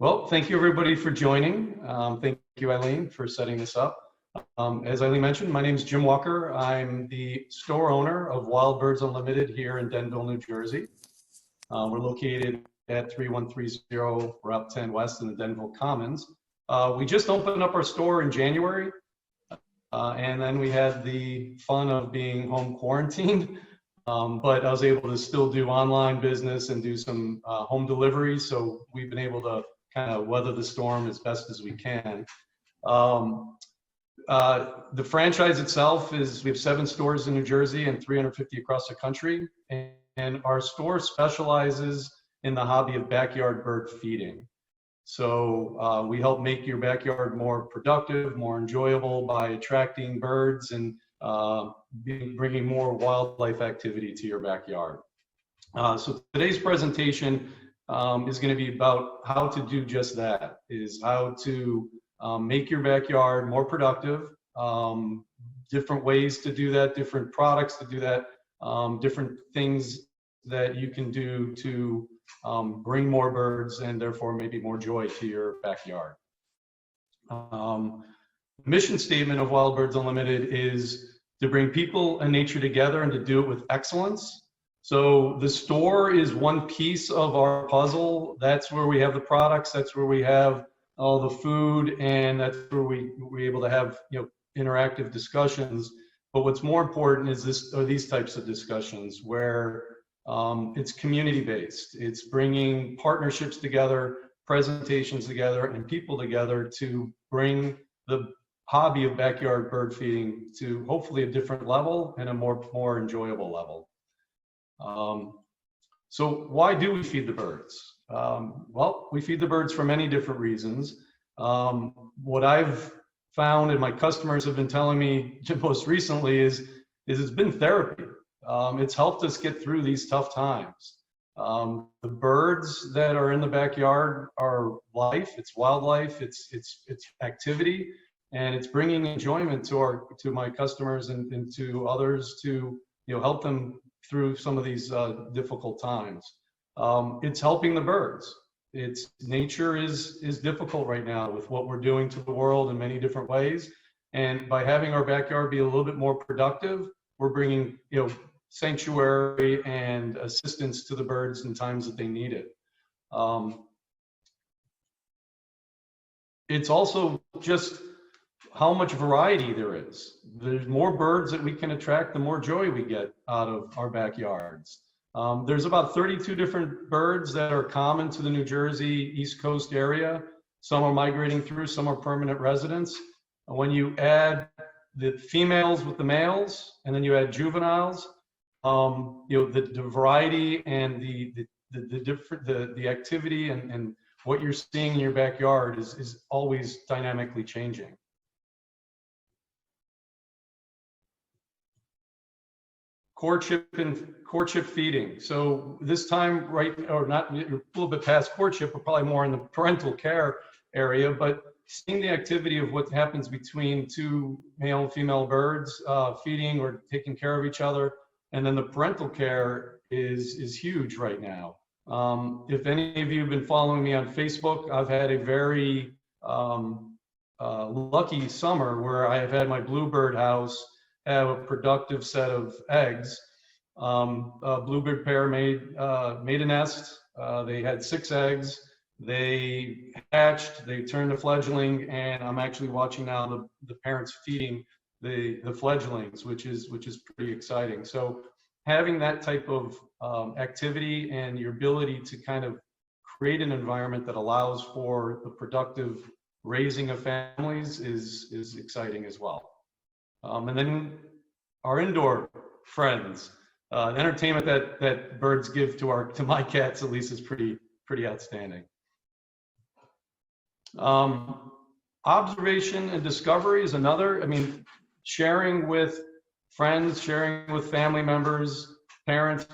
Well, thank you everybody for joining. Thank you, Eileen, for setting this up. As Eileen mentioned, my name is Jim Walker. I'm the store owner of Wild Birds Unlimited here in Denville, New Jersey. We're located at 3130 Route 10 West in the Denville Commons. We just opened up our store in January, and then we had the fun of being home quarantined. But I was able to still do online business and do some home delivery, so we've been able to kind of weather the storm as best as we can. The franchise itself is, we have 7 stores in New Jersey and 350 across the country, and our store specializes in the hobby of backyard bird feeding. So we help make your backyard more productive, more enjoyable by attracting birds and bringing more wildlife activity to your backyard. So today's presentation is going to be about how to do just that, is how to make your backyard more productive, different ways to do that, different products to do that, different things that you can do to bring more birds and therefore maybe more joy to your backyard. The mission statement of Wild Birds Unlimited is to bring people and nature together and to do it with excellence. So the store is one piece of our puzzle. That's where we have the products, that's where we have all the food, and that's where we're able to have, interactive discussions. But what's more important is these types of discussions where it's community-based. It's bringing partnerships together, presentations together, and people together to bring the hobby of backyard bird feeding to hopefully a different level and a more enjoyable level. So why do we feed the birds? Well, we feed the birds for many different reasons. What I've found and my customers have been telling me most recently is it's been therapy. It's helped us get through these tough times. The birds that are in the backyard are life, it's wildlife, it's activity, and it's bringing enjoyment to my customers and to others to help them through some of these difficult times. It's helping the birds. Nature is difficult right now with what we're doing to the world in many different ways, and by having our backyard be a little bit more productive, we're bringing sanctuary and assistance to the birds in times that they need it. It's also just how much variety there is. There's more birds that we can attract, the more joy we get out of our backyards. There's about 32 different birds that are common to the New Jersey East Coast area. Some are migrating through, some are permanent residents. When you add the females with the males, and then you add juveniles, the variety and the activity and what you're seeing in your backyard is always dynamically changing. Courtship feeding. So this time, not a little bit past courtship, but probably more in the parental care area, but seeing the activity of what happens between 2 male and female birds feeding or taking care of each other, and then the parental care is huge right now. If any of you have been following me on Facebook, I've had a very lucky summer where I have had my bluebird house have a productive set of eggs. A bluebird pair made a nest. They had 6 eggs. They hatched, they turned to fledgling, and I'm actually watching now the parents feeding the fledglings, which is pretty exciting. So having that type of activity and your ability to kind of create an environment that allows for the productive raising of families is exciting as well. And then our indoor friends, the entertainment that birds give to my cats at least is pretty outstanding. Observation and discovery is another. I mean, sharing with friends, sharing with family members, parents,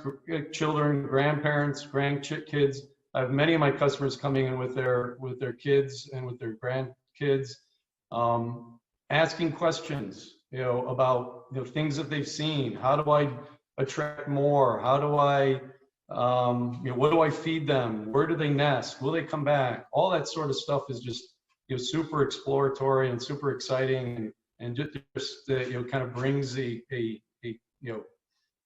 children, grandparents, grandkids. I have many of my customers coming in with their kids and with their grandkids, asking questions, about things that they've seen. How do I attract more? How do I What do I feed them? Where do they nest? Will they come back? All that sort of stuff is just super exploratory and super exciting, and just kind of brings a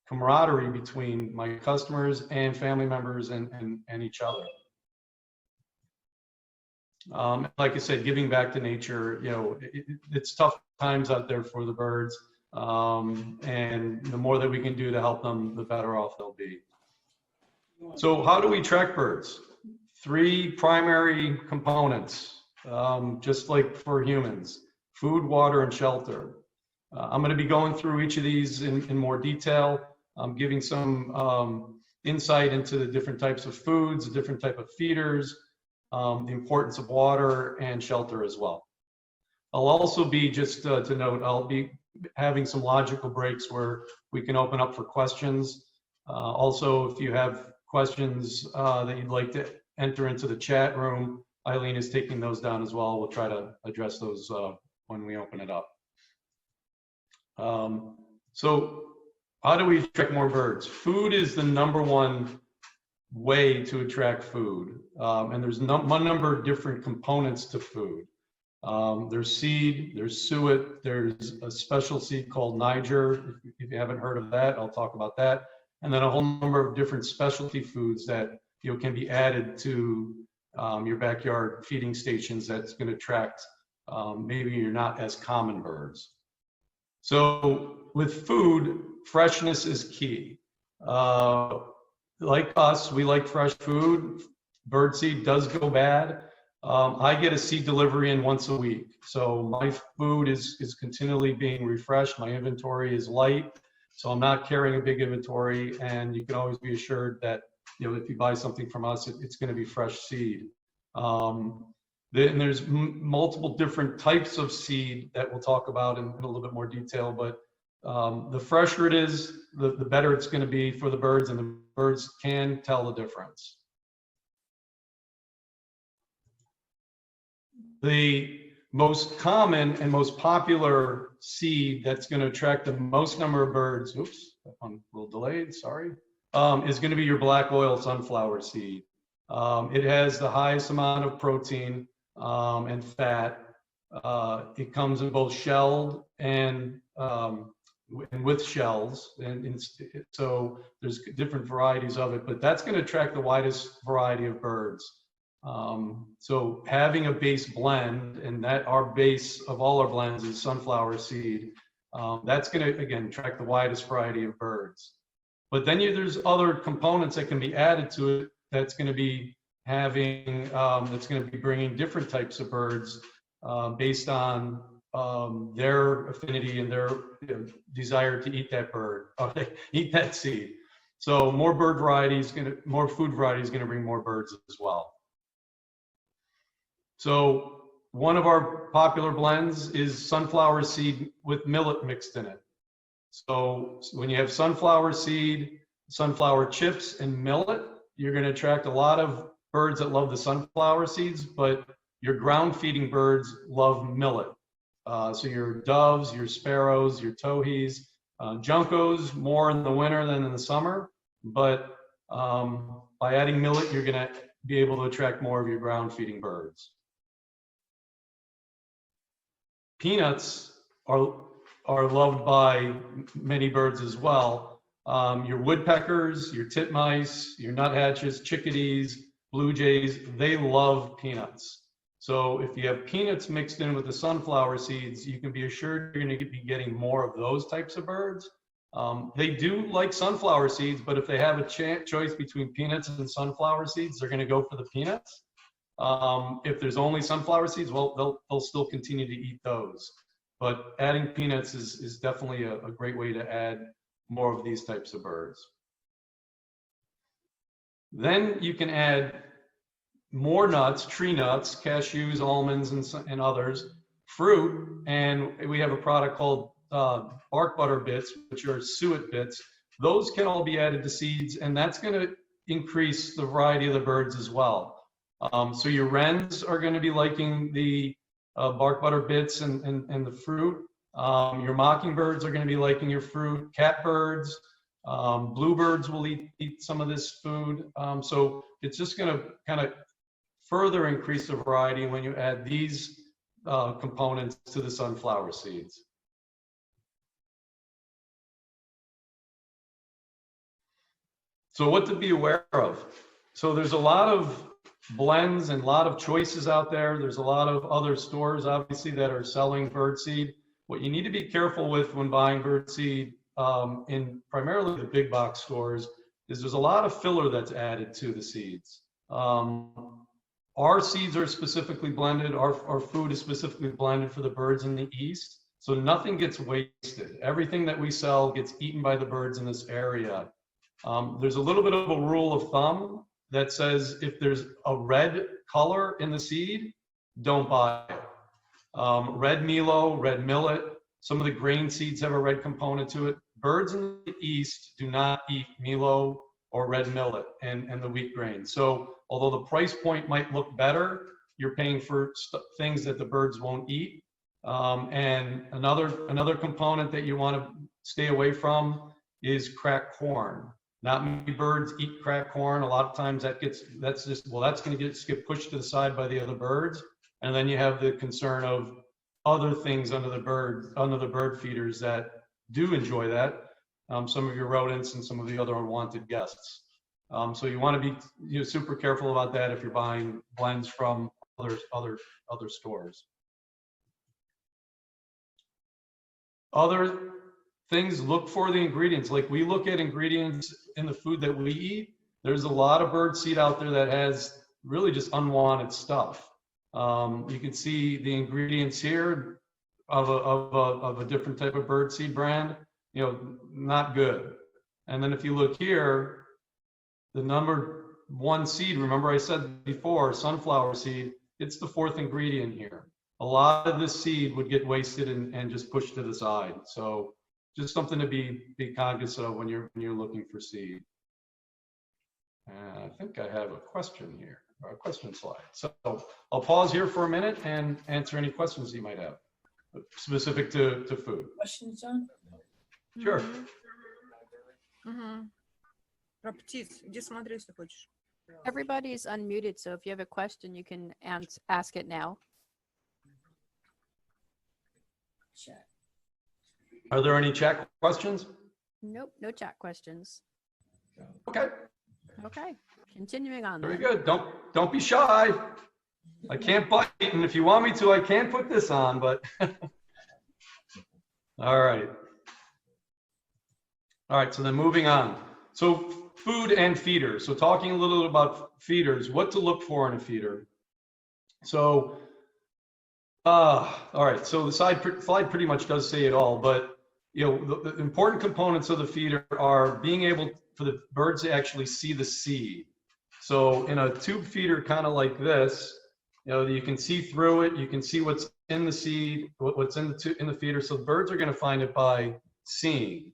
camaraderie between my customers and family members and each other. Like I said, giving back to nature, it's tough times out there for the birds, and the more that we can do to help them, the better off they'll be. So how do we track birds? 3 primary components, just like for humans: food, water, and shelter. I'm going to be going through each of these in more detail. I'm giving some insight into the different types of foods, the different type of feeders, the importance of water and shelter as well. I'll also be, just to note, I'll be having some logical breaks where we can open up for questions. Also, if you have questions that you'd like to enter into the chat room, Eileen is taking those down as well. We'll try to address those when we open it up. So how do we attract more birds? Food is the #1 way to attract food. And there's one number of different components to food. There's seed, there's suet, there's a special seed called Niger. If you haven't heard of that, I'll talk about that. And then a whole number of different specialty foods that can be added to your backyard feeding stations that's going to attract maybe you're not as common birds. So with food, freshness is key. Like us, we like fresh food. Birdseed does go bad. I get a seed delivery in once a week. So my food is continually being refreshed. My inventory is light. So I'm not carrying a big inventory, and you can always be assured that if you buy something from us, it's going to be fresh seed. And there's multiple different types of seed that we'll talk about in a little bit more detail, but the fresher it is, the better it's going to be for the birds, and the birds can tell the difference. The most common and most popular seed that's going to attract the most number of birds, oops, that one a little delayed, sorry, is going to be your black oil sunflower seed. It has the highest amount of protein and fat. It comes in both shelled and with shells, and so there's different varieties of it, but that's going to attract the widest variety of birds. So having a base blend, and that our base of all our blends is sunflower seed, that's going to, again, attract the widest variety of birds. But then there's other components that can be added to it that's going to be having, that's going to be bringing different types of birds based on their affinity and their desire to eat that bird, or eat that seed. So more bird varieties, more food varieties, going to bring more birds as well. So one of our popular blends is sunflower seed with millet mixed in it. So when you have sunflower seed, sunflower chips, and millet, you're going to attract a lot of birds that love the sunflower seeds, but your ground feeding birds love millet. So your doves, your sparrows, your towhees, juncos more in the winter than in the summer, but by adding millet, you're going to be able to attract more of your ground feeding birds. Peanuts are loved by many birds as well. Your woodpeckers, your titmice, your nuthatches, chickadees, blue jays, they love peanuts. So if you have peanuts mixed in with the sunflower seeds, you can be assured you're going to be getting more of those types of birds. They do like sunflower seeds, but if they have a choice between peanuts and sunflower seeds, they're going to go for the peanuts. If there's only sunflower seeds, well, they'll still continue to eat those. But adding peanuts is definitely a great way to add more of these types of birds. Then you can add more nuts, tree nuts, cashews, almonds, and others, fruit, and we have a product called bark butter bits, which are suet bits. Those can all be added to seeds, and that's going to increase the variety of the birds as well. So your wrens are going to be liking the bark butter bits and the fruit. Your mockingbirds are going to be liking your fruit. Catbirds, Bluebirds will eat some of this food. So it's just going to kind of further increase the variety when you add these components to the sunflower seeds. So what to be aware of? So there's a lot of blends and a lot of choices out there. There's a lot of other stores, obviously, that are selling birdseed. What you need to be careful with when buying birdseed in primarily the big box stores is there's a lot of filler that's added to the seeds. Our seeds are specifically blended. Our food is specifically blended for the birds in the East. So nothing gets wasted. Everything that we sell gets eaten by the birds in this area. There's a little bit of a rule of thumb that says if there's a red color in the seed, don't buy it. Red milo, red millet, some of the grain seeds have a red component to it. Birds in the East do not eat milo or red millet and the wheat grain. So although the price point might look better, you're paying for things that the birds won't eat. And another component that you want to stay away from is cracked corn. Not many birds eat cracked corn. A lot of times that's going to get pushed to the side by the other birds. And then you have the concern of other things under the bird feeders that do enjoy that. Some of your rodents and some of the other unwanted guests. So you want to be super careful about that if you're buying blends from other stores. Other things, look for the ingredients. Like we look at ingredients in the food that we eat. There's a lot of bird seed out there that has really just unwanted stuff. You can see the ingredients here of a different type of bird seed brand, not good. And then if you look here, the number one seed, remember I said before, sunflower seed, it's the fourth ingredient here. A lot of this seed would get wasted and just pushed to the side. So just something to be cognizant of when you're looking for seed. And I think I have a question here, or a question slide. So I'll pause here for a minute and answer any questions you might have specific to food. Questions, John? Sure. Про птиц. Иди смотри, если хочешь. Everybody's unmuted, so if you have a question, you can ask it now. Chat. Are there any chat questions? Nope, no chat questions. Okay, Okay, continuing on. very then. good. Don't be shy. I can't bite, and if you want me to, I can put this on, but all right. All right, so then moving on. So food and feeders. So talking a little bit about feeders, what to look for in a feeder. So, all right, so the slide pretty much does say it all, but the important components of the feeder are being able for the birds to actually see the seed. So in a tube feeder kind of like this, you can see through it, you can see what's in the seed, what's in the feeder. So the birds are going to find it by seeing.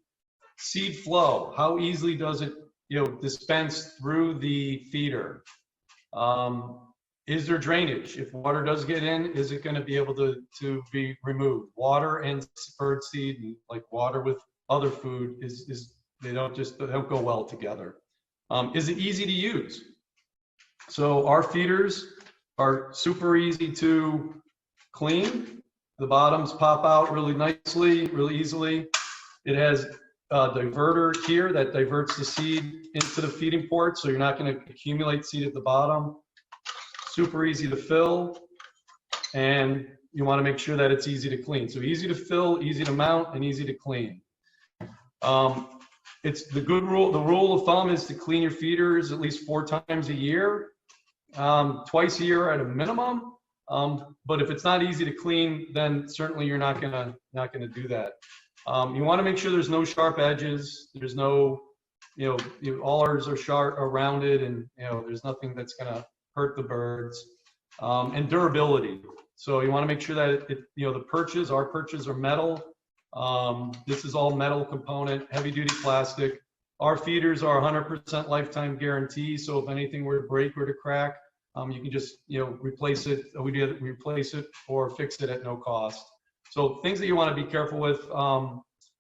Seed flow, how easily does it dispense through the feeder? Is there drainage? If water does get in, is it going to be able to be removed? Water and bird seed, like water with other food, they don't go well together. Is it easy to use? So our feeders are super easy to clean. The bottoms pop out really nicely, really easily. It has a diverter here that diverts the seed into the feeding port, so you're not going to accumulate seed at the bottom. Super easy to fill, and you want to make sure that it's easy to clean. So easy to fill, easy to mount, and easy to clean. It's the rule of thumb is to clean your feeders at least 4 times a year, twice a year at a minimum. But if it's not easy to clean, then certainly you're not gonna do that. You want to make sure there's no sharp edges. There's no, all ours are sharp, are rounded, and there's nothing that's gonna hurt the birds. And durability. So you want to make sure that our perches are metal. This is all metal component, heavy duty plastic. Our feeders are 100% lifetime guarantee. So if anything were to break or to crack, you can just replace it. We replace it or fix it at no cost. So things that you want to be careful with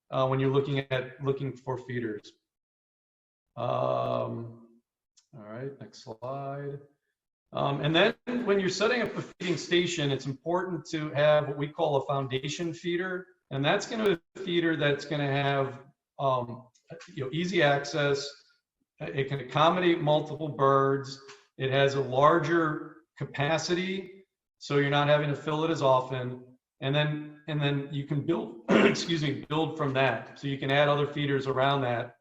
when you're looking for feeders. All right, next slide. And then when you're setting up a feeding station, it's important to have what we call a foundation feeder. And that's going to be a feeder that's going to have easy access. It can accommodate multiple birds. It has a larger capacity, so you're not having to fill it as often. And then you can build, build from that. So you can add other feeders around that.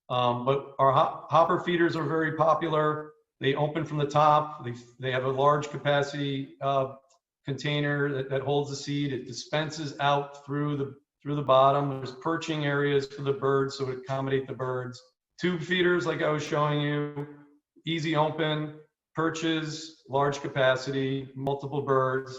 But our hopper feeders are very popular. They open from the top. They have a large capacity container that holds the seed. It dispenses out through the bottom. There's perching areas for the birds, so it accommodate the birds. Tube feeders, like I was showing you, easy open, perches, large capacity, multiple birds.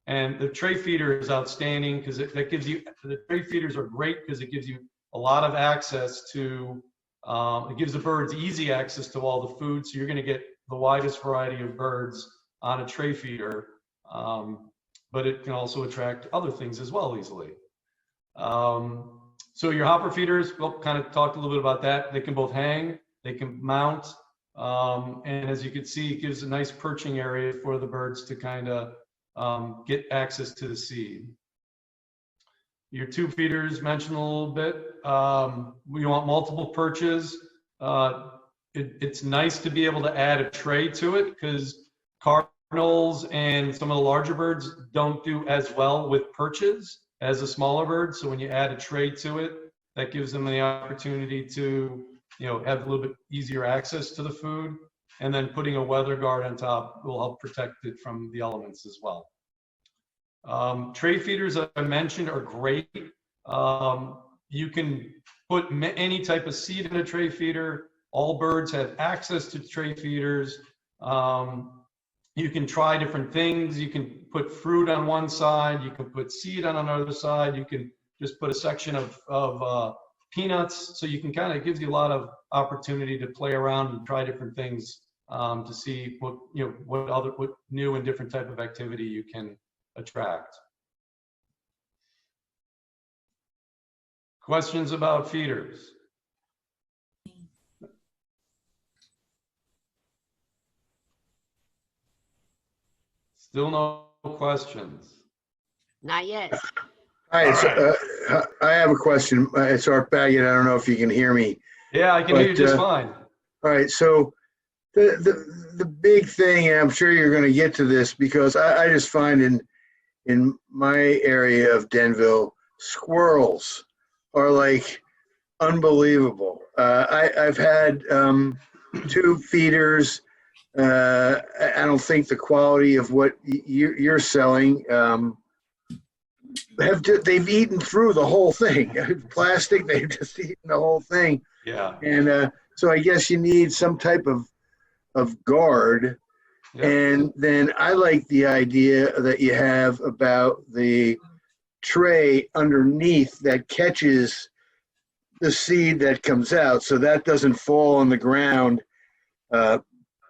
And the tray feeder is outstanding because that gives you, the tray feeders are great because it gives you a lot of access to, it gives the birds easy access to all the food. So you're going to get the widest variety of birds on a tray feeder. But it can also attract other things as well easily. So your hopper feeders, we'll kind of talked a little bit about that. They can both hang, they can mount. And as you can see, it gives a nice perching area for the birds to kind of get access to the seed. Your tube feeders mentioned a little bit. We want multiple perches. It's nice to be able to add a tray to it because cardinals and some of the larger birds don't do as well with perches as the smaller birds. So when you add a tray to it, that gives them the opportunity to, have a little bit easier access to the food. And then putting a weather guard on top will help protect it from the elements as well. Tray feeders, as I mentioned, are great. You can put any type of seed in a tray feeder. All birds have access to tray feeders. You can try different things. You can put fruit on one side. You can put seed on another side. You can just put a section of peanuts. So you can kind of, gives you a lot of opportunity to play around and try different things to see what new and different type of activity you can attract. Questions about feeders? Still no questions. Not yet. Hi, I have a question. It's Art Baggett. I don't know if you can hear me. Yeah, I can hear you just fine. All right, so the big thing, and I'm sure you're going to get to this because I just find in my area of Denville, squirrels are like unbelievable. I've had 2 feeders. I don't think the quality of what you're selling. They've eaten through the whole thing. Plastic, they've just eaten the whole thing. Yeah. And so I guess you need some type of guard. Yeah. And then I like the idea that you have about the tray underneath that catches the seed that comes out, so that doesn't fall on the ground.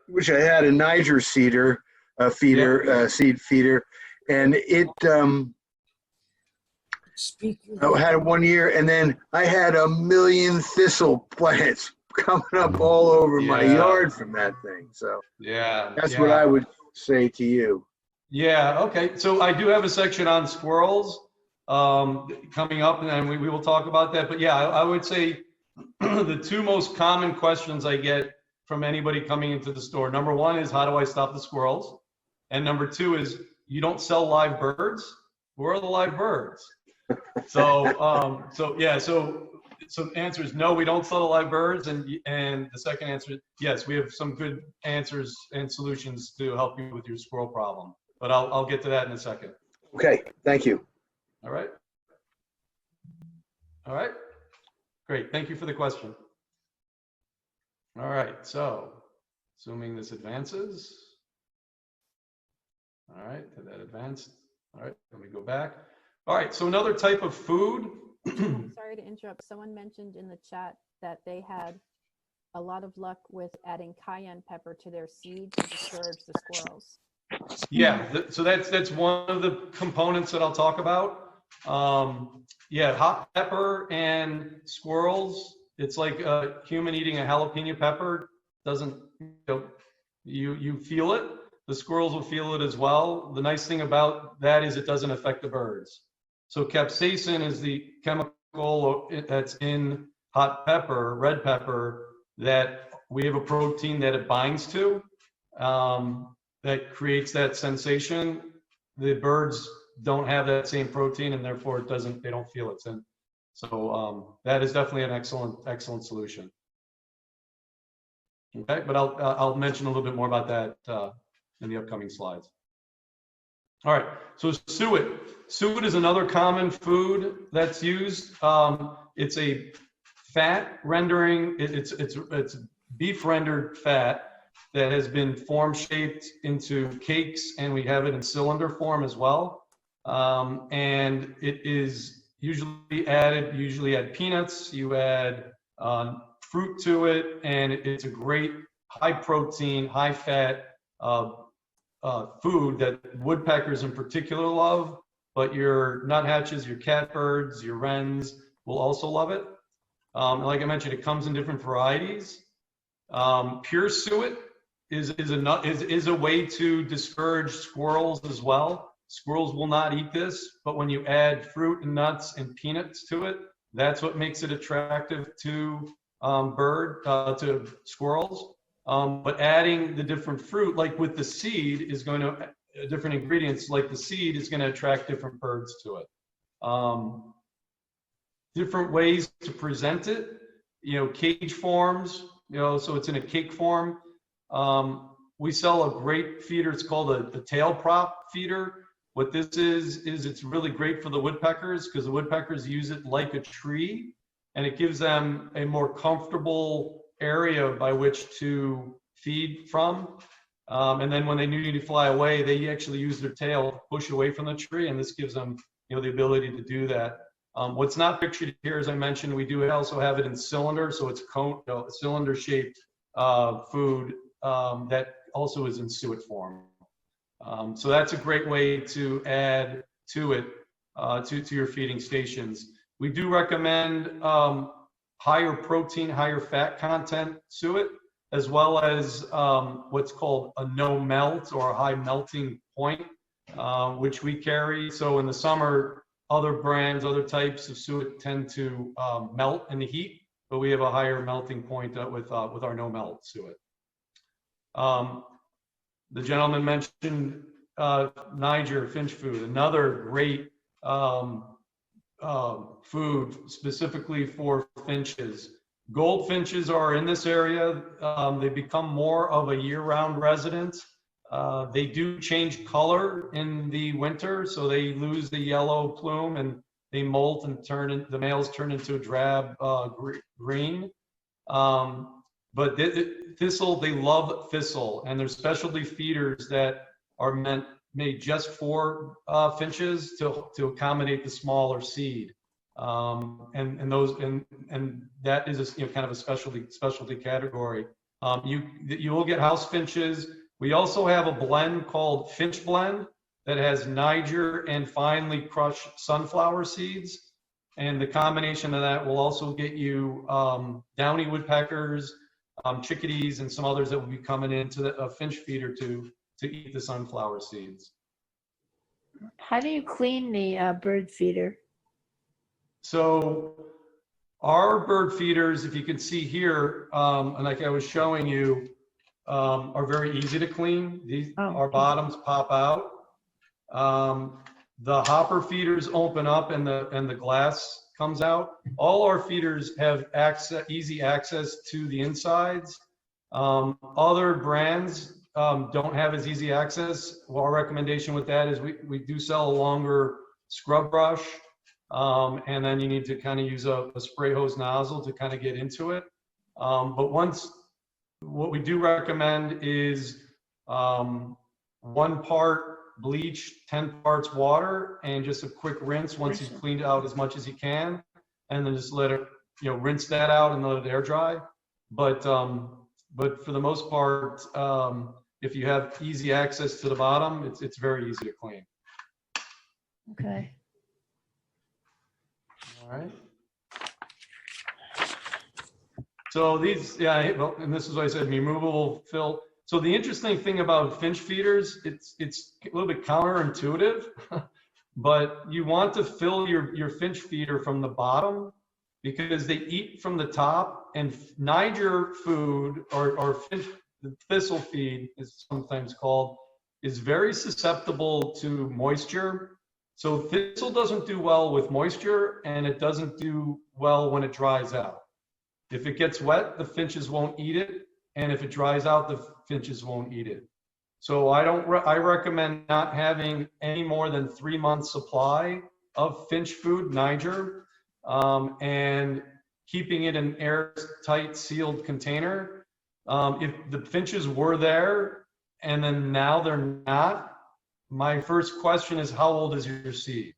Which I had a Niger seed feeder, and it I had it 1 year, and then I had 1 million thistle plants coming up all over my yard from that thing. So that's what I would say to you. Yeah, okay. So I do have a section on squirrels coming up, and then we will talk about that. But yeah, I would say the 2 most common questions I get from anybody coming into the store. Number 1 is, how do I stop the squirrels? And number 2 is, you don't sell live birds? Where are the live birds? So the answer is no, we don't sell the live birds. And the second answer is yes, we have some good answers and solutions to help you with your squirrel problem. But I'll get to that in a second. Okay, thank you. All right. All right. Great. Thank you for the question. All right. So assuming this advances. All right. Did that advance? All right. Let me go back. All right. So another type of food. Sorry to interrupt. Someone mentioned in the chat that they had a lot of luck with adding cayenne pepper to their seed to discourage the squirrels. Yeah, so that's one of the components that I'll talk about. Yeah, hot pepper and squirrels it's like a human eating a jalapeno pepper. Doesn't, you feel it. The squirrels will feel it as well. The nice thing about that is it doesn't affect the birds. So capsaicin is the chemical that's in hot pepper, red pepper, that we have a protein that it binds to, that creates that sensation. The birds don't have that same protein, and therefore they don't feel it. And so that is definitely an excellent solution. Okay, but I'll mention a little bit more about that in the upcoming slides. All right, so suet. Suet is another common food that's used. It's a fat rendering. It's beef rendered fat that has been form shaped into cakes, and we have it in cylinder form as well. And it is usually add peanuts. You add fruit to it, and it's a great high protein, high fat food that woodpeckers in particular love, but your nuthatches, your catbirds, your wrens will also love it. Like I mentioned, it comes in different varieties. Pure suet is a way to discourage squirrels as well. Squirrels will not eat this, but when you add fruit and nuts and peanuts to it, that's what makes it attractive to to squirrels. But adding the different fruit, like with the seed, is going to different ingredients. Like the seed is going to attract different birds to it. Different ways to present it. Cage forms. So it's in a cake form. We sell a great feeder. It's called a tail prop feeder. What this is it's really great for the woodpeckers because the woodpeckers use it like a tree, and it gives them a more comfortable area by which to feed from. And then when they need to fly away, they actually use their tail to push away from the tree, and this gives them the ability to do that. What's not pictured here, as I mentioned, we do also have it in cylinder, so it's a cylinder shaped food that also is in suet form. So that's a great way to add to it, to your feeding stations. We do recommend higher protein, higher fat content suet, as well as what's called a no melt or a high melting point, which we carry. So in the summer, other brands, other types of suet tend to melt in the heat, but we have a higher melting point with our no melt suet. The gentleman mentioned Niger finch food, another great food specifically for finches. Goldfinches are in this area. They become more of a year-round resident. They do change color in the winter, so they lose the yellow plume and they molt and the males turn into a drab green. But thistle, they love thistle, and there's specialty feeders that are made just for finches to accommodate the smaller seed, and that is kind of a specialty category. You will get house finches. We also have a blend called Finch Blend that has Niger and finely crushed sunflower seeds, and the combination of that will also get you downy woodpeckers, chickadees, and some others that will be coming into a finch feeder to eat the sunflower seeds. How do you clean the bird feeder? So our bird feeders, if you can see here, and like I was showing you, are very easy to clean. Our bottoms pop out. The hopper feeders open up and the glass comes out. All our feeders have easy access to the insides. Other brands don't have as easy access. Well, our recommendation with that is we do sell a longer scrub brush, and then you need to kind of use a spray hose nozzle to kind of get into it. But what we do recommend is 1 part bleach, 10 parts water, and just a quick rinse once you've cleaned out as much as you can, and then just let it, rinse that out and let it air dry. But for the most part, if you have easy access to the bottom, it's very easy to clean. Okay. All right. So these, yeah, well, and this is what I said, removable fill. So the interesting thing about finch feeders, it's a little bit counterintuitive, but you want to fill your finch feeder from the bottom because they eat from the top, and Niger food or finch, the thistle feed is sometimes called, is very susceptible to moisture. So thistle doesn't do well with moisture, and it doesn't do well when it dries out. If it gets wet, the finches won't eat it, and if it dries out, the finches won't eat it. So I recommend not having any more than 3 months supply of finch food, Niger, and keeping it in an airtight sealed container. If the finches were there and then now they're not, my first question is, how old is your seed?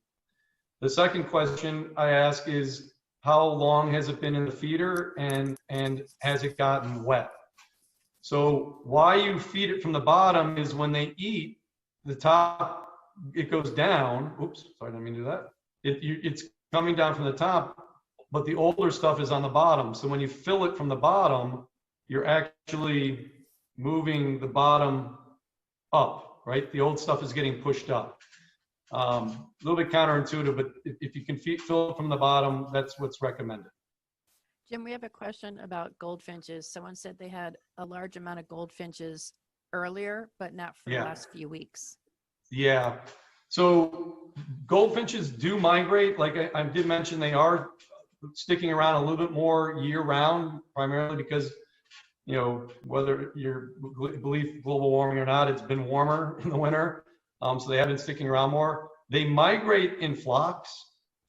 The second question I ask is, how long has it been in the feeder, and has it gotten wet? So why you feed it from the bottom is when they eat, the top, it goes down. Oops, sorry, I didn't mean to do that. It's coming down from the top, but the older stuff is on the bottom. So when you fill it from the bottom, you're actually moving the bottom up, right? The old stuff is getting pushed up. A little bit counterintuitive, but if you can fill it from the bottom, that's what's recommended. Jim, we have a question about goldfinches. Someone said they had a large amount of goldfinches earlier, but not for the last few weeks. Yeah. So goldfinches do migrate. Like I did mention, they are sticking around a little bit more year round, primarily because, you know, whether you believe global warming or not, it's been warmer in the winter. So they have been sticking around more. They migrate in flocks.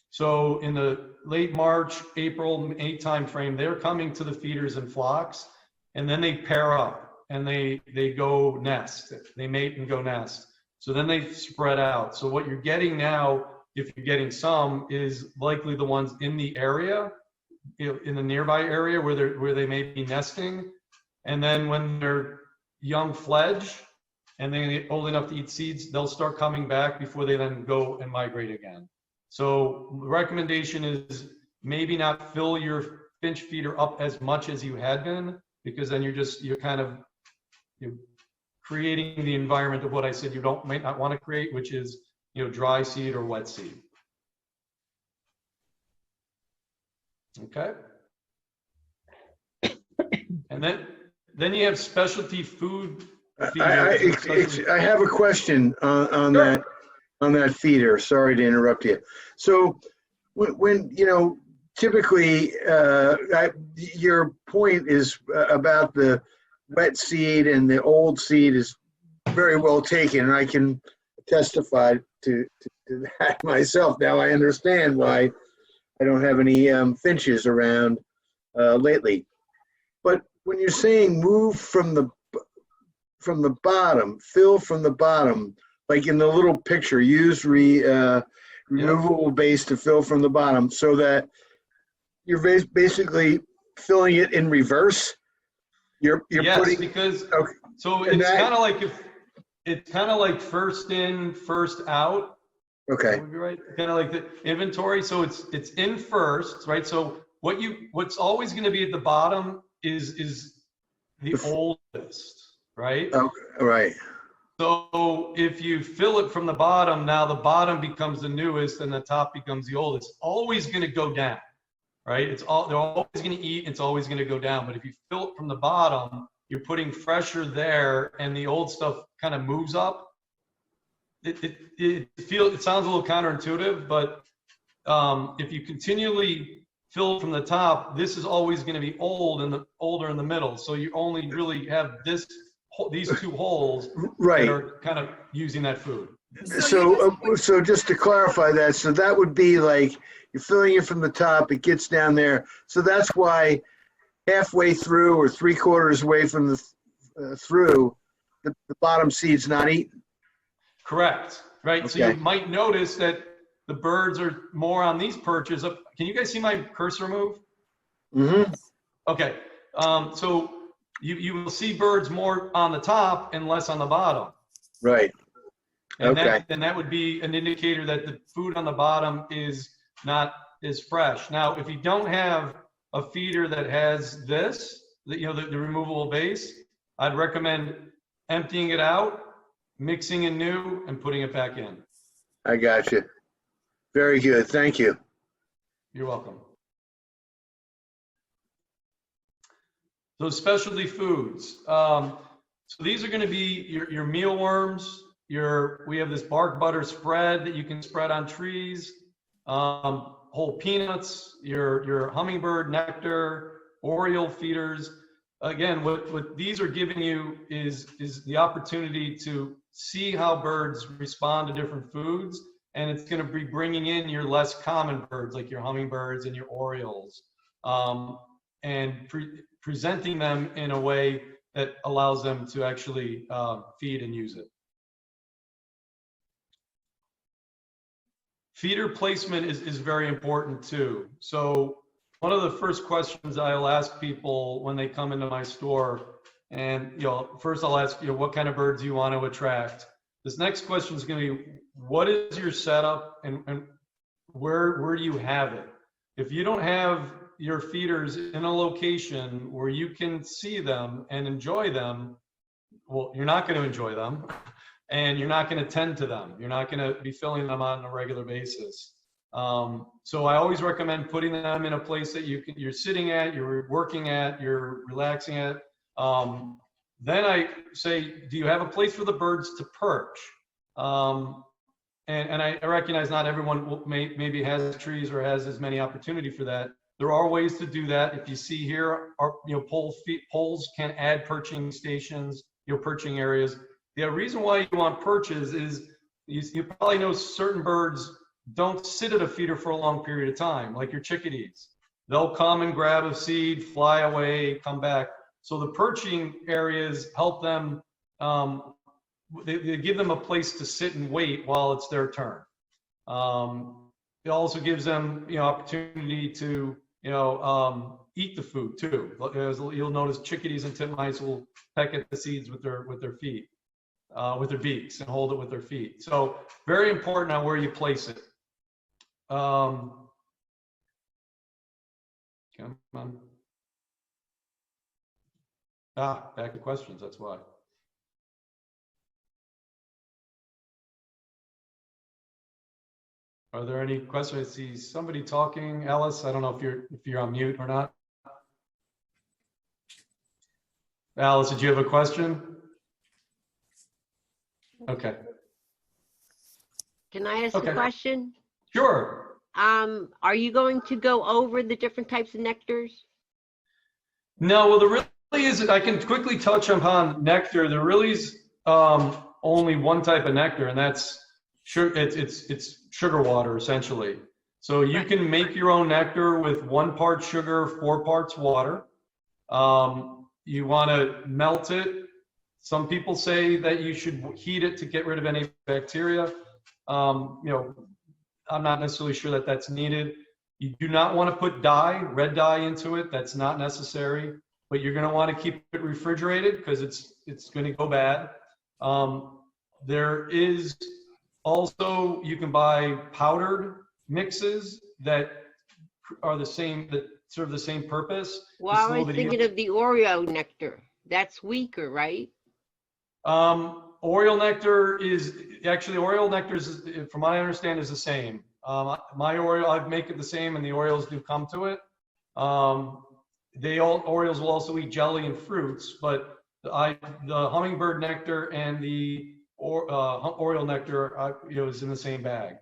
So in the late March, April, May time frame, they're coming to the feeders in flocks, and then they pair up and they go nest. They mate and go nest. So then they spread out. So what you're getting now, if you're getting some, is likely the ones in the area, in the nearby area where they may be nesting. And then when they're young fledge and they're old enough to eat seeds, they'll start coming back before they then go and migrate again. So the recommendation is maybe not fill your finch feeder up as much as you had been, because then you're creating the environment of what I said you might not want to create, which is, you know, dry seed or wet seed. Okay. And then you have specialty food feeders. I have a question on Sure. that. On that feeder, sorry to interrupt you. So when you know, typically your point is about the wet seed and the old seed is very well taken, and I can testify to that myself. Now I understand why I don't have any finches around lately. But when you're saying move from the bottom, fill from the bottom, like in the little picture, use removable base to fill from the bottom, so that you're basically filling it in reverse. You're yes, putting, because okay. So And it's that- kind of like first in, first out. Okay. Would be right. Kind of like the inventory. So it's in first, right? So what's always going to be at the bottom is the oldest, right? Okay. Right. So if you fill it from the bottom, now the bottom becomes the newest and the top becomes the oldest. It's always going to go down, right? They're always going to eat. It's always going to go down. But if you fill it from the bottom, you're putting fresher there, and the old stuff kind of moves up. It sounds a little counterintuitive, but if you continually fill from the top, this is always going to be old and older in the middle. So you only really have these two holes Right. that are kind of using that food. So just to clarify that, so that would be like you're filling it from the top, it gets down there. So that's why halfway through or 3/4 way from the through, the bottom seed's not eaten. Correct. Right. Okay. So you might notice that the birds are more on these perches. Can you guys see my cursor move? Mm-hmm. Okay. So you will see birds more on the top and less on the bottom. Right. And Okay. that would be an indicator that the food on the bottom is not as fresh. Now, if you don't have a feeder that has this, the removable base, I'd recommend emptying it out, mixing in new, and putting it back in. I got you. Very good. Thank you. You're welcome. So specialty foods. So these are going to be your mealworms. We have this bark butter spread that you can spread on trees. Whole peanuts, your hummingbird nectar, oriole feeders. Again, what these are giving you is the opportunity to see how birds respond to different foods, and it's going to be bringing in your less common birds like your hummingbirds and your orioles, and presenting them in a way that allows them to actually feed and use it. Feeder placement is very important too. So one of the first questions I'll ask people when they come into my store, and first I'll ask what kind of birds you want to attract. This next question is going to be, what is your setup and where do you have it? If you don't have your feeders in a location where you can see them and enjoy them, well, you're not going to enjoy them. And you're not going to tend to them. You're not going to be filling them on a regular basis. So I always recommend putting them in a place that you're sitting at, you're working at, you're relaxing at. Then I say, do you have a place for the birds to perch? And I recognize not everyone maybe has trees or has as many opportunity for that. There are ways to do that. If you see here, poles can add perching stations, perching areas. The reason why you want perches is you probably know certain birds don't sit at a feeder for a long period of time, like your chickadees. They'll come and grab a seed, fly away, come back. So the perching areas help them, they give them a place to sit and wait while it's their turn. It also gives them opportunity to eat the food too. You'll notice chickadees and titmice will peck at the seeds with their feet. With their beaks and hold it with their feet. So very important on where you place it. Come on. Back to questions, that's why. Are there any questions? I see somebody talking. Alice, I don't know if you're on mute or not. Alice, did you have a question? Okay. Can I ask a question? Sure. Are you going to go over the different types of nectars? No, well, there really is, I can quickly touch upon nectar. There really is only one type of nectar, and that's it's sugar water, essentially. So you can make your own nectar with 1 part sugar, 4 parts water. You want to melt it. Some people say that you should heat it to get rid of any bacteria. I'm not necessarily sure that that's needed. You do not want to put dye, red dye into it. That's not necessary, but you're going to want to keep it refrigerated because it's going to go bad. There is also, you can buy powdered mixes that are the same, that serve the same purpose. Well, I was thinking of the Oreo nectar. That's weaker, right? Oriole nectar is from what I understand, is the same. My Oriole, I make it the same, and the Orioles do come to it. Orioles will also eat jelly and fruits, but the hummingbird nectar and the Oriole nectar, is in the same bag,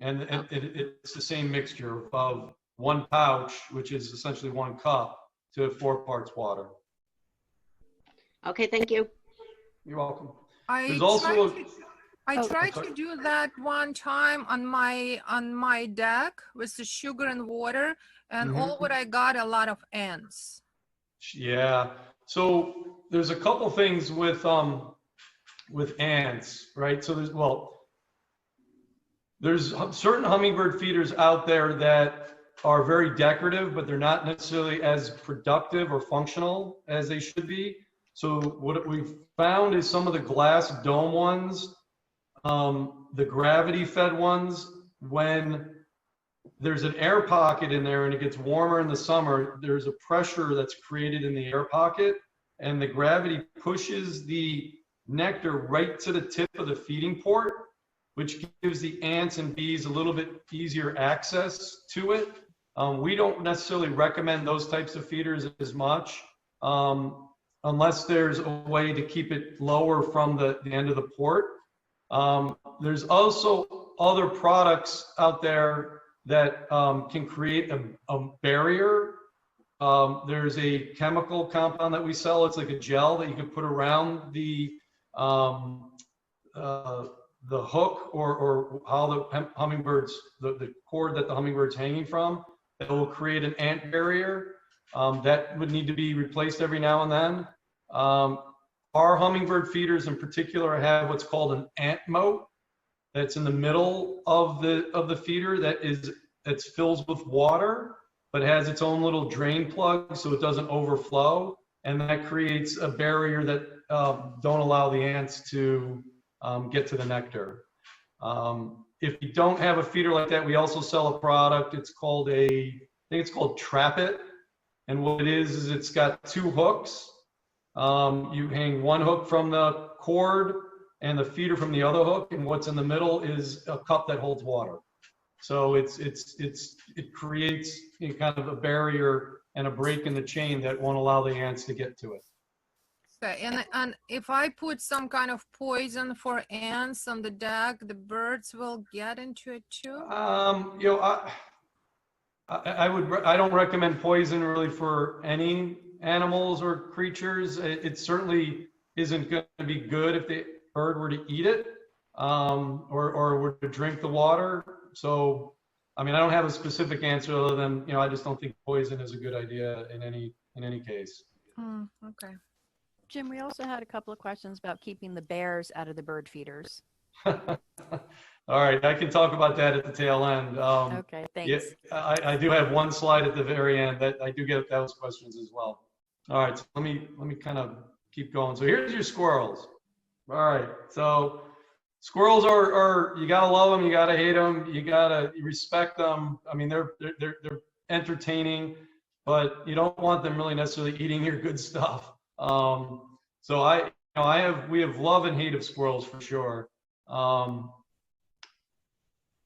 and it's the same mixture of 1 pouch, which is essentially 1 cup, to 4 parts water. Okay, thank you. You're welcome. I tried to do that one time on my deck with the sugar and water, and all what I got, a lot of ants. Yeah. So there's a couple things with ants, right? So there's certain hummingbird feeders out there that are very decorative, but they're not necessarily as productive or functional as they should be. So what we've found is some of the glass dome ones, the gravity fed ones, when there's an air pocket in there and it gets warmer in the summer, there's a pressure that's created in the air pocket, and the gravity pushes the nectar right to the tip of the feeding port, which gives the ants and bees a little bit easier access to it. We don't necessarily recommend those types of feeders as much, unless there's a way to keep it lower from the end of the port. There's also other products out there that can create a barrier. There's a chemical compound that we sell. It's like a gel that you can put around the hook or how the hummingbirds, the cord that the hummingbird's hanging from, that will create an ant barrier. That would need to be replaced every now and then. Our hummingbird feeders in particular have what's called an ant moat that's in the middle of the feeder that fills with water, but has its own little drain plug so it doesn't overflow, and that creates a barrier that don't allow the ants to get to the nectar. If you don't have a feeder like that, we also sell a product. It's called I think it's called Trap It, and what it is it's got two hooks. You hang one hook from the cord and the feeder from the other hook, and what's in the middle is a cup that holds water. So it creates a kind of a barrier and a break in the chain that won't allow the ants to get to it. Okay, and if I put some kind of poison for ants on the deck, the birds will get into it too? You know, I don't recommend poison really for any animals or creatures. It certainly isn't going to be good if the bird were to eat it, or were to drink the water. So, I mean, I don't have a specific answer other than, you know, I just don't think poison is a good idea in any case. Okay. Jim, we also had a couple of questions about keeping the bears out of the bird feeders. All right, I can talk about that at the tail end. Okay, thanks. Yeah, I do have one slide at the very end that I do get those questions as well. All right, so let me kind of keep going. So here's your squirrels. All right, so squirrels are you gotta love them, you gotta hate them, you gotta respect them. I mean, they're entertaining, but you don't want them really necessarily eating your good stuff. So we have love and hate of squirrels for sure.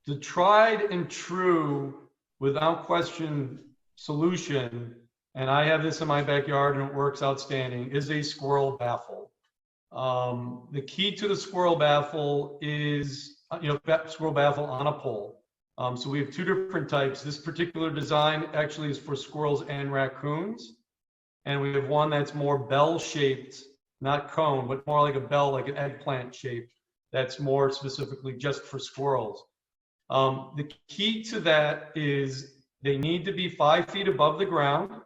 The tried and true, without question, solution, and I have this in my backyard and it works outstanding, is a squirrel baffle. The key to the squirrel baffle is, squirrel baffle on a pole. So we have two different types. This particular design actually is for squirrels and raccoons. And we have one that's more bell-shaped, not cone, but more like a bell, like an eggplant shape. That's more specifically just for squirrels. The key to that is they need to be 5 feet above the ground.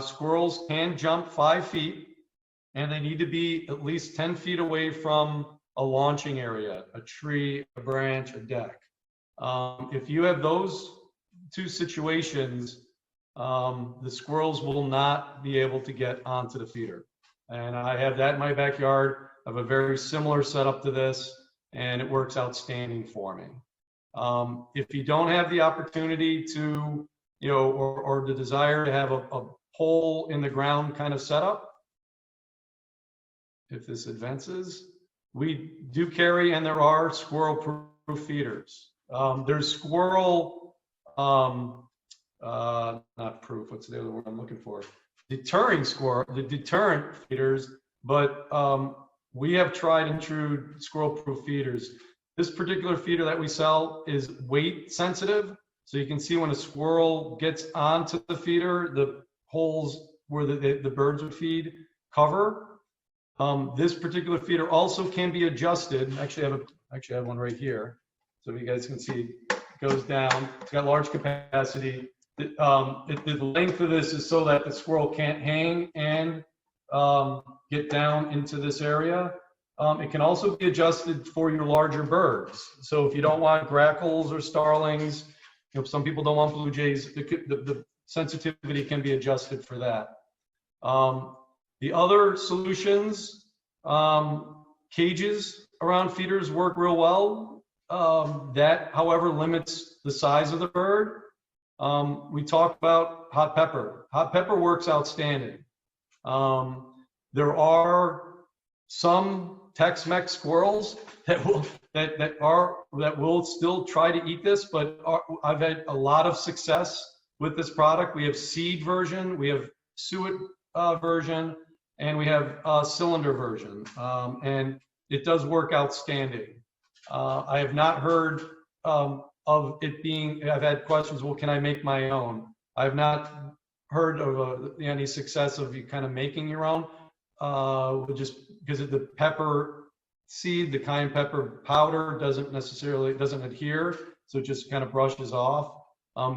Squirrels can jump 5 feet, and they need to be at least 10 feet away from a launching area, a tree, a branch, a deck. If you have those two situations, the squirrels will not be able to get onto the feeder. And I have that in my backyard. I have a very similar setup to this, and it works outstanding for me. If you don't have the opportunity to, or the desire to have a hole in the ground kind of setup, if this advances, we do carry, and there are squirrel-proof feeders. There's squirrel, not proof, what's the other word I'm looking for? The deterrent feeders, but we have tried and true squirrel-proof feeders. This particular feeder that we sell is weight sensitive. So you can see when a squirrel gets onto the feeder, the holes where the birds would feed cover. This particular feeder also can be adjusted. Actually, I have one right here. So you guys can see it goes down. It's got large capacity. The length of this is so that the squirrel can't hang and get down into this area. It can also be adjusted for your larger birds. So if you don't want grackles or starlings, some people don't want blue jays, the sensitivity can be adjusted for that. The other solutions, cages around feeders work real well. That, however, limits the size of the bird. We talked about hot pepper. Hot pepper works outstanding. There are some Tex-Mex squirrels that will still try to eat this, but I've had a lot of success with this product. We have seed version, we have suet version, and we have cylinder version, and it does work outstanding. I have not heard of it being, I've had questions, well, can I make my own? I have not heard of any success of you kind of making your own, just because of the pepper seed, the cayenne pepper powder doesn't adhere, so it just kind of brushes off.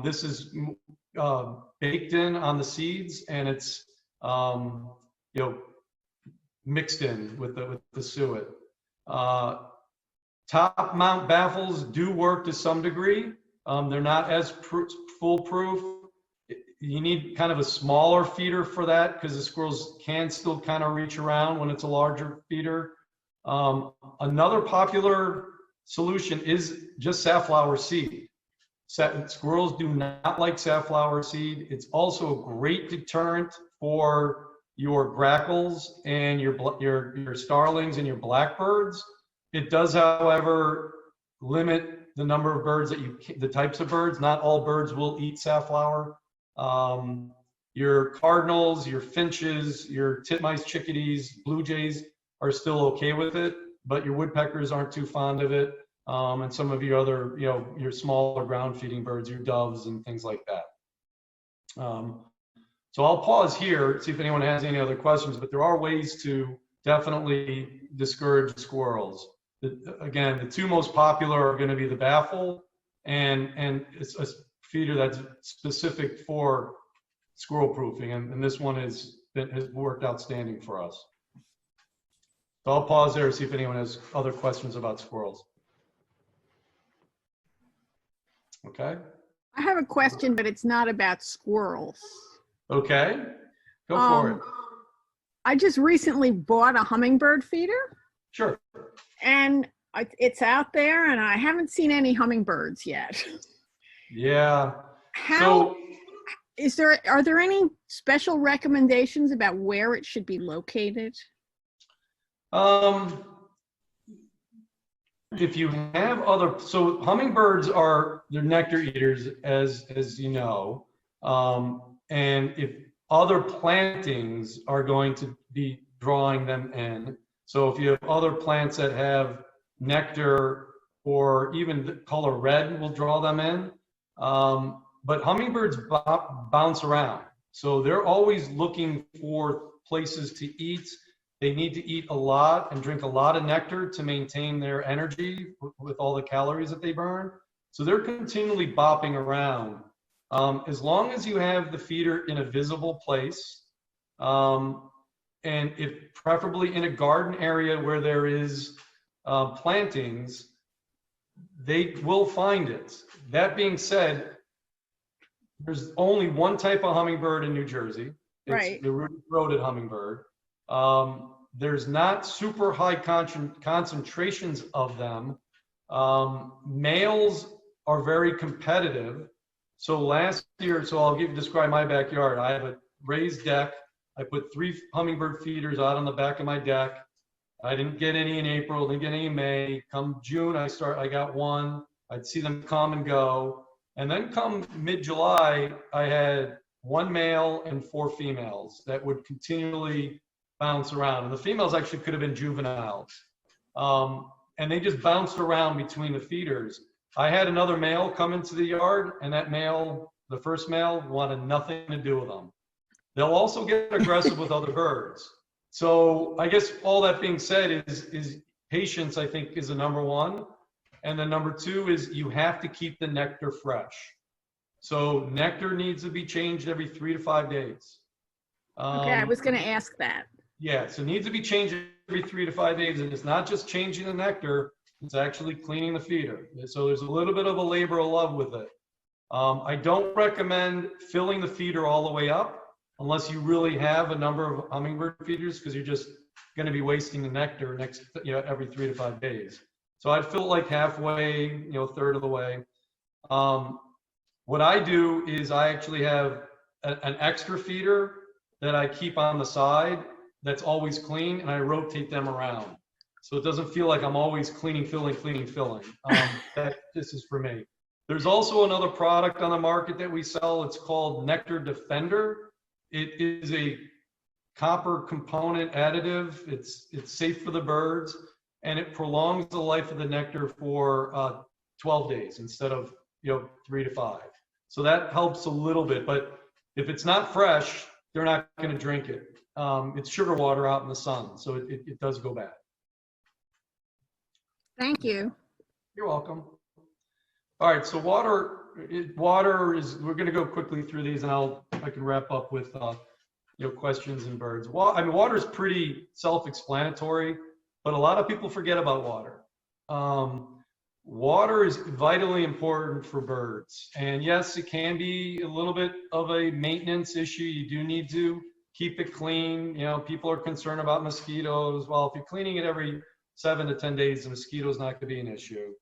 This is baked in on the seeds, and it's mixed in with the suet. Top mount baffles do work to some degree. They're not as foolproof. You need kind of a smaller feeder for that because the squirrels can still kind of reach around when it's a larger feeder. Another popular solution is just safflower seed. Squirrels do not like safflower seed. It's also a great deterrent for your grackles and your starlings and your blackbirds. It does, however, limit the number of birds the types of birds. Not all birds will eat safflower. Your cardinals, your finches, your titmice, chickadees, blue jays are still okay with it, but your woodpeckers aren't too fond of it. And some of your other, your smaller ground feeding birds, your doves and things like that. So I'll pause here, see if anyone has any other questions, but there are ways to definitely discourage squirrels. Again, the two most popular are going to be the baffle, and it's a feeder that's specific for squirrel proofing, and this one has worked outstanding for us. So I'll pause there and see if anyone has other questions about squirrels. Okay. I have a question, but it's not about squirrels. Okay, go for it. I just recently bought a hummingbird feeder. Sure. And it's out there, and I haven't seen any hummingbirds yet. Yeah. Are there any special recommendations about where it should be located? If you have so hummingbirds they're nectar eaters, as you know, and if other plantings are going to be drawing them in, so if you have other plants that have nectar or even the color red will draw them in, but hummingbirds bounce around, so they're always looking for places to eat. They need to eat a lot and drink a lot of nectar to maintain their energy with all the calories that they burn. So they're continually bopping around. As long as you have the feeder in a visible place, and if preferably in a garden area where there is plantings, they will find it. That being said, there's only one type of hummingbird in New Jersey. It's right. the ruby-throated hummingbird. There's not super high concentrations of them. Males are very competitive. So last year, I'll describe my backyard. I have a raised deck. I put 3 hummingbird feeders out on the back of my deck. I didn't get any in April, didn't get any in May. Come June, I got 1. I'd see them come and go. And then come mid-July, I had 1 male and 4 females that would continually bounce around. And the females actually could have been juveniles. And they just bounced around between the feeders. I had another male come into the yard, and that male, the first male, wanted nothing to do with them. They'll also get aggressive with other birds. So I guess all that being said is patience, I think, is the number one. And the number 2 is you have to keep the nectar fresh. So nectar needs to be changed every 3 to 5 days. Okay, I was going to ask that. Yeah, so it needs to be changed every 3 to 5 days, and it's not just changing the nectar, it's actually cleaning the feeder. So there's a little bit of a labor of love with it. I don't recommend filling the feeder all the way up unless you really have a number of hummingbird feeders, because you're just going to be wasting the nectar every 3 to 5 days. So I'd fill it like halfway, you know, a third of the way. What I do is I actually have an extra feeder that I keep on the side that's always clean, and I rotate them around. So it doesn't feel like I'm always cleaning, filling, cleaning, filling. This is for me. There's also another product on the market that we sell. It's called Nectar Defender. It is a copper component additive. It's safe for the birds, and it prolongs the life of the nectar for 12 days instead of 3 to 5. So that helps a little bit. But if it's not fresh, they're not going to drink it. It's sugar water out in the sun, so it does go bad. Thank you. You're welcome. All right, so water is, we're going to go quickly through these, and I can wrap up with questions and birds. I mean, water is pretty self-explanatory, but a lot of people forget about water. Water is vitally important for birds, and yes, it can be a little bit of a maintenance issue. You do need to keep it clean. People are concerned about mosquitoes. Well, if you're cleaning it every 7 to 10 days, the mosquito is not going to be an issue.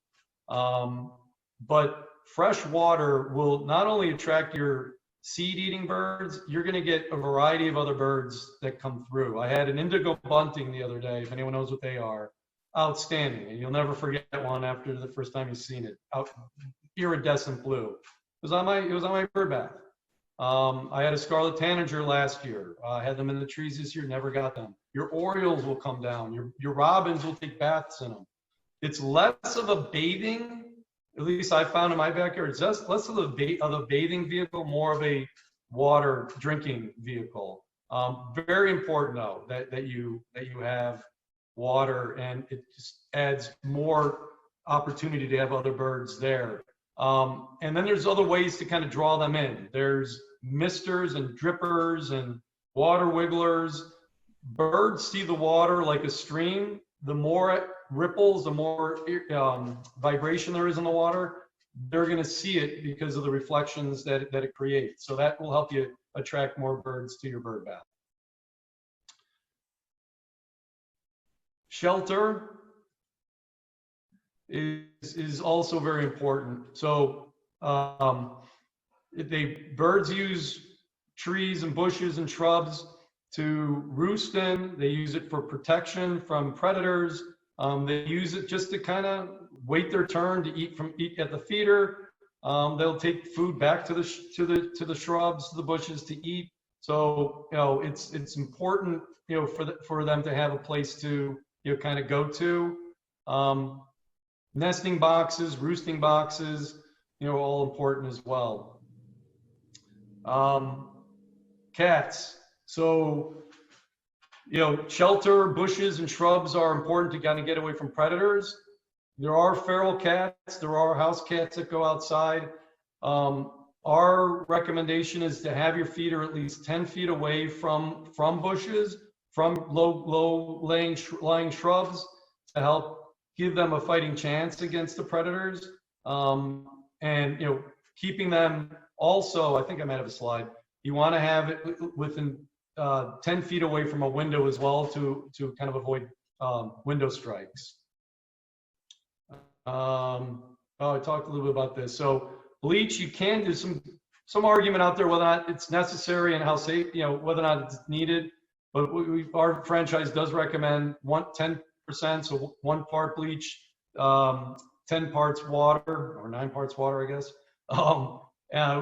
But fresh water will not only attract your seed-eating birds, you're going to get a variety of other birds that come through. I had an indigo bunting the other day, if anyone knows what they are. Outstanding, and you'll never forget one after the first time you've seen it. Iridescent blue. It was on my bird bath. I had a scarlet tanager last year. I had them in the trees this year, never got them. Your orioles will come down. Your robins will take baths in them. It's less of a bathing, at least I found in my backyard, it's just less of a bathing vehicle, more of a water drinking vehicle. Very important though that you have water, and it just adds more opportunity to have other birds there. And then there's other ways to kind of draw them in. There's misters and drippers and water wigglers. Birds see the water like a stream. The more it ripples, the more vibration there is in the water, they're going to see it because of the reflections that it creates. So that will help you attract more birds to your bird bath. Shelter is also very important. So birds use trees and bushes and shrubs to roost in. They use it for protection from predators. They use it just to kind of wait their turn to eat at the feeder. They'll take food back to the shrubs, to the bushes to eat. So it's important for them to have a place to kind of go to. Nesting boxes, roosting boxes, all important as well. Cats. So, shelter, bushes, and shrubs are important to kind of get away from predators. There are feral cats. There are house cats that go outside. Our recommendation is to have your feeder at least 10 feet away from bushes, from low-lying shrubs, to help give them a fighting chance against the predators. And keeping them also, I think I might have a slide. You want to have it within 10 feet away from a window as well to kind of avoid window strikes. I talked a little bit about this. So bleach, you can do some argument out there whether or not it's necessary and how safe, whether or not it's needed. But our franchise does recommend 10%, so 1 part bleach, 10 parts water, or 9 parts water, I guess.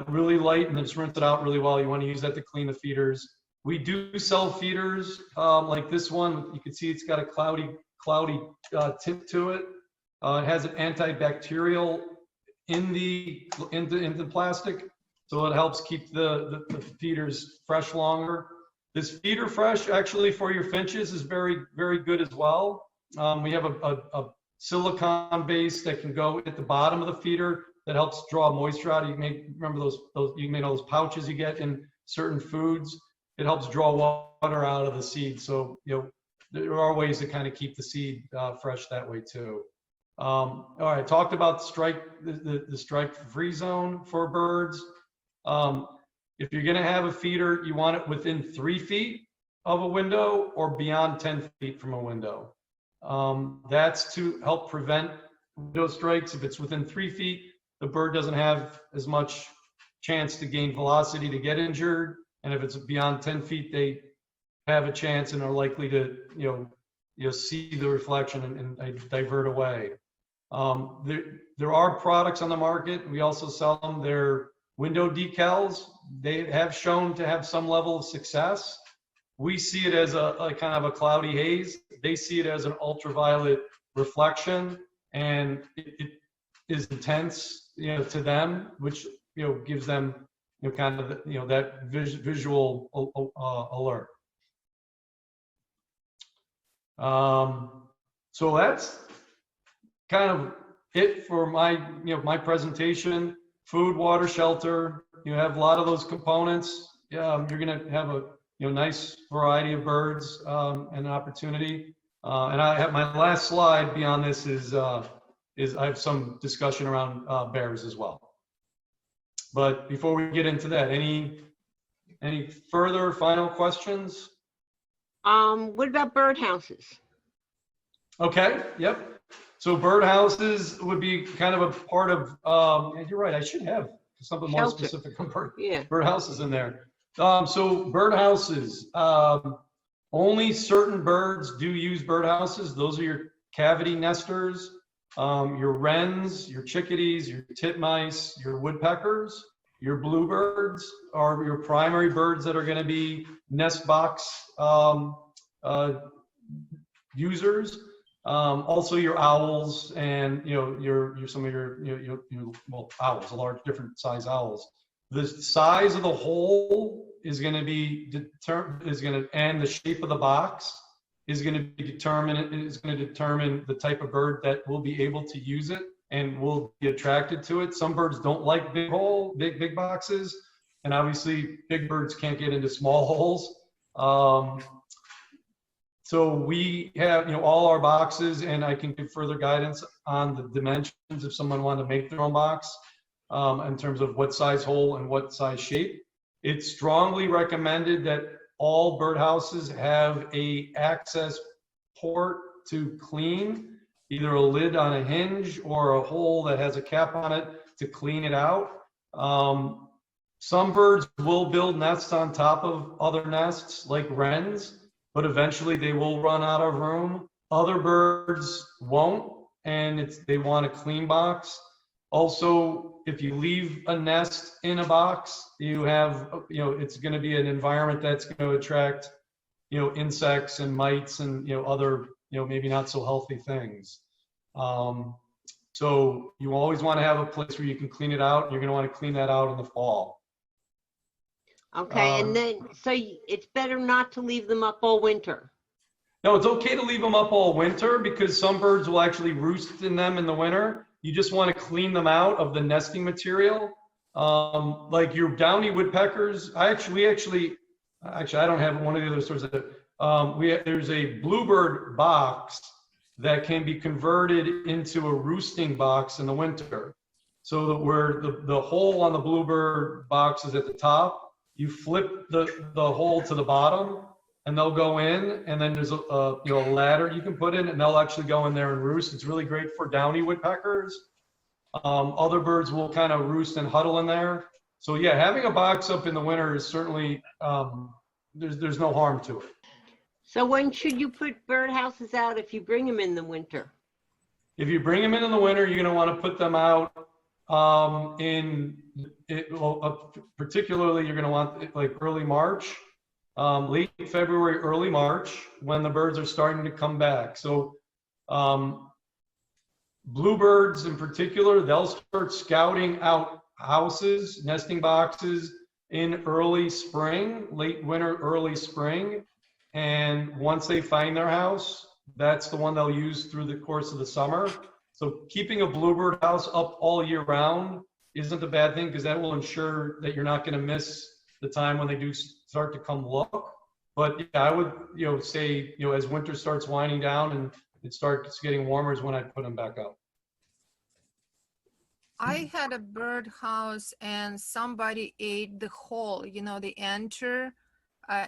Really light, and then just rinse it out really well. You want to use that to clean the feeders. We do sell feeders like this one. You can see it's got a cloudy tip to it. It has an antibacterial in the plastic, so it helps keep the feeders fresh longer. This feeder fresh actually for your finches is very, very good as well. We have a silicone base that can go at the bottom of the feeder that helps draw moisture out. You may remember those pouches you get in certain foods. It helps draw water out of the seed. So there are ways to kind of keep the seed fresh that way too. All right, I talked about the strike-free zone for birds. If you're going to have a feeder, you want it within 3 feet of a window or beyond 10 feet from a window. That's to help prevent window strikes. If it's within 3 feet, the bird doesn't have as much chance to gain velocity to get injured. And if it's beyond 10 feet, they have a chance and are likely to, see the reflection and divert away. There are products on the market. We also sell them. They're window decals. They have shown to have some level of success. We see it as a kind of a cloudy haze. They see it as an ultraviolet reflection, and it is intense, to them, which gives them kind of that visual alert. So that's kind of it for my presentation. Food, water, shelter. You have a lot of those components. You're going to have a nice variety of birds and an opportunity. And I have my last slide beyond this is I have some discussion around bears as well. But before we get into that, any further final questions? What about birdhouses? Okay. Yep. So birdhouses would be kind of a part of. You're right. I should have something more Shelter. specific on Yeah. birdhouses in there. So birdhouses. Only certain birds do use birdhouses. Those are your cavity nesters, your wrens, your chickadees, your titmice, your woodpeckers. Your bluebirds are your primary birds that are going to be nest box users. Also your owls and your some of your owls, large different size owls. The size of the hole is going to be and the shape of the box is going to determine the type of bird that will be able to use it and will be attracted to it. Some birds don't like big boxes, and obviously big birds can't get into small holes. So we have, all our boxes, and I can give further guidance on the dimensions if someone wanted to make their own box in terms of what size hole and what size shape. It's strongly recommended that all birdhouses have a access port to clean, either a lid on a hinge or a hole that has a cap on it to clean it out. Some birds will build nests on top of other nests, like wrens, but eventually they will run out of room. Other birds won't, and they want a clean box. Also, if you leave a nest in a box, you have, it's going to be an environment that's going to attract, insects and mites and, other, maybe not so healthy things. So you always want to have a place where you can clean it out. You're going to want to clean that out in the fall. Okay, and then, so it's better not to leave them up all winter. No, it's okay to leave them up all winter because some birds will actually roost in them in the winter. You just want to clean them out of the nesting material. Like your downy woodpeckers, I don't have one of the other sorts of, there's a bluebird box that can be converted into a roosting box in the winter. So that where the hole on the bluebird box is at the top, you flip the hole to the bottom and they'll go in, and then there's a ladder you can put in and they'll actually go in there and roost. It's really great for downy woodpeckers. Other birds will kind of roost and huddle in there. So yeah, having a box up in the winter is certainly, there's no harm to it. So when should you put birdhouses out if you bring them in the winter? If you bring them in the winter, you're going to want to put them out particularly you're going to want it like early March, late February, early March, when the birds are starting to come back. So bluebirds in particular, they'll start scouting out houses, nesting boxes in early spring, late winter, early spring. And once they find their house, that's the one they'll use through the course of the summer. So keeping a bluebird house up all year round isn't a bad thing because that will ensure that you're not going to miss the time when they do start to come look. But yeah, I would say as winter starts winding down and it starts getting warmer is when I'd put them back up. I had a bird house and somebody ate the hole, the enter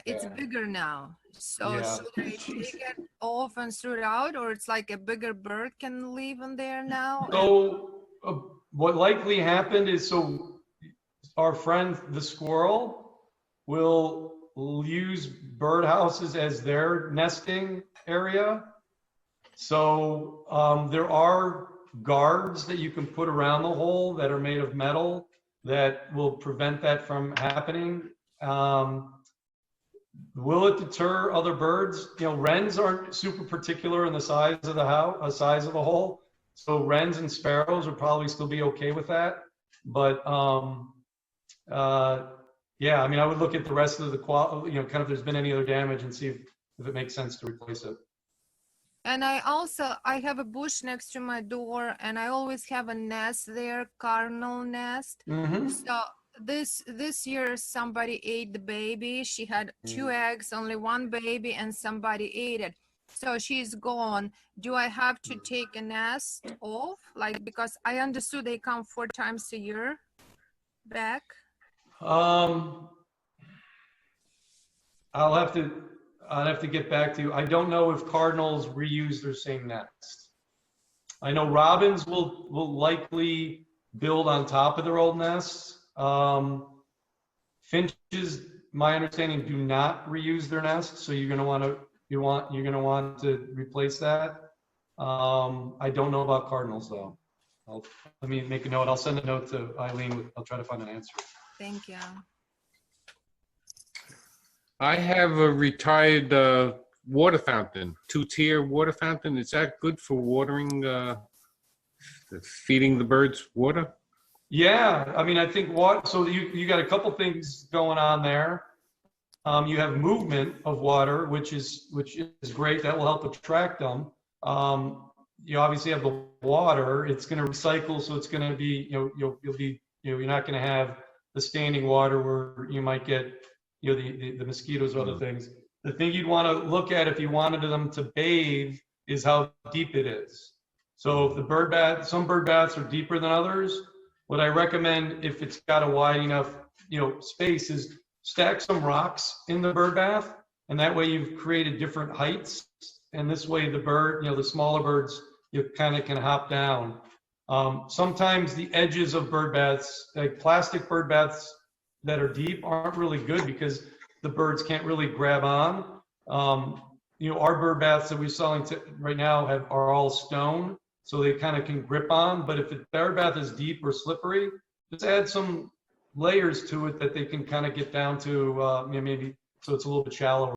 It's Yeah. bigger now. So Yeah. should I take it off and throw it out, or it's like a bigger bird can live in there now? So what likely happened is, so our friend the squirrel will use birdhouses as their nesting area. So there are guards that you can put around the hole that are made of metal that will prevent that from happening. Will it deter other birds? You know, wrens aren't super particular in the size of the house, size of the hole. So wrens and sparrows would probably still be okay with that. But yeah, I mean, I would look at the rest of the quality, you know, kind of if there's been any other damage and see if it makes sense to replace it. And I have a bush next to my door, and I always have a nest there, cardinal nest. Mm-hmm. So this year somebody ate the baby. She had 2 eggs, only 1 baby, and somebody ate it. So she's gone. Do I have to take a nest off? Like, because I understood they come 4 times a year back. I'll have to get back to you. I don't know if cardinals reuse their same nest. I know robins will likely build on top of their old nests. Finches, my understanding, do not reuse their nests, so you're gonna want to replace that. I don't know about cardinals though. Let me make a note. I'll send a note to Eileen. I'll try to find an answer. Thank you. I have a retired water fountain, 2-tier water fountain. Is that good for watering, feeding the birds water? Yeah, I mean, I think so you got a couple things going on there. You have movement of water, which is great. That will help attract them. You obviously have the water. It's going to recycle, so it's going to be, you're not going to have the standing water where you might get, the mosquitoes or other things. The thing you'd want to look at if you wanted them to bathe is how deep it is. So if some bird baths are deeper than others. What I recommend, if it's got a wide enough, space, is stack some rocks in the bird bath, and that way you've created different heights. And this way the bird, the smaller birds, you kind of can hop down. Sometimes the edges of bird baths, like plastic bird baths that are deep, aren't really good because the birds can't really grab on. Our bird baths that we're selling right now are all stone, so they kind of can grip on. But if the bird bath is deep or slippery, just add some layers to it that they can kind of get down to, maybe so it's a little bit shallower.